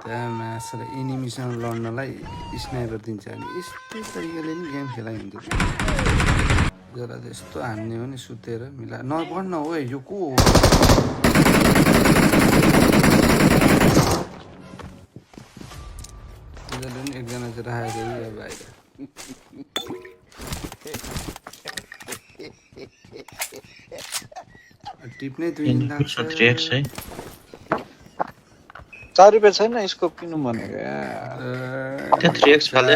त्यहाँ मासले एनिमीसँग लड्नलाई स्नाइपर दिन्छ अनि यस्तै तरिकाले नि गेम खेलाइ हुन्थ्यो जरा त्यस्तो हान्ने हो नि सुतेर मिला नपढ्न हो यो को हो तिनीहरूले पनि एकजना चाहिँ राखेको यो बाहिर टिप्ने दुई दिन लाग्छ 4 रुपैयाँ छैन स्कोप किन्नु भनेको त्यहाँ 3x फाल्दै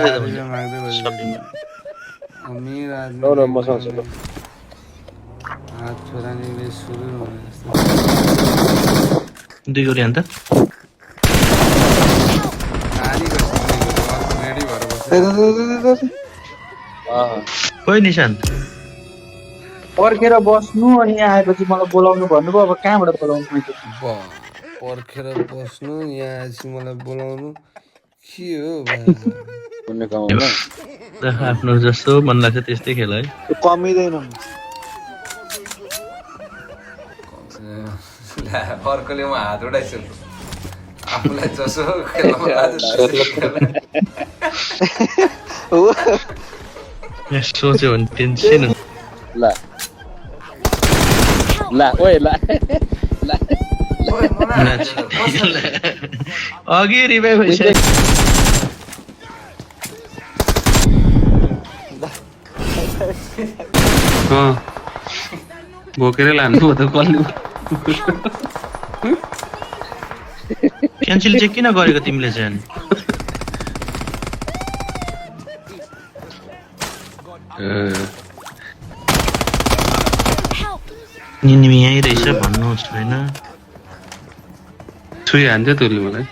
मेरो आदमी मसँग छ हात छोरानीले सुरु भने जस्तो 2 गरी अन्त रेडी भएर बस्छ कोही निशान्त पर्खेर बस्नु अनि यहाँ आएपछि मलाई बोलाउनु भन्नुभयो अब कहाँबाट बोलाउनु मैले पर्खेर बस्नु यहाँ आएपछि मलाई बोलाउनु के हो कुनै गाउँमा आफ्नो जस्तो मन लाग्छ त्यस्तै खेल है कमिँदैन अर्कोले म हात उठाइछु आफूलाई जसो सोच्यो भने टेन्सन ला ओए ला अघि रिभाइभ भइसक्यो बोकेरै लानु हो त कसले क्यान्सल चाहिँ किन गरेको तिमीले चाहिँ निमी यहीँ रहेछ भन्नुहोस् होइन छुई हान्छ तँले मलाई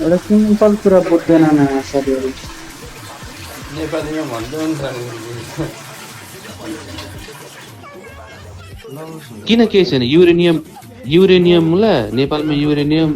एउटा सिम्पल कुरा बुझ्दैन न साथीहरु नेपालीमा भन्दै हुन्छ किन केही छैन युरेनियम ल नेपालमा युरेनियम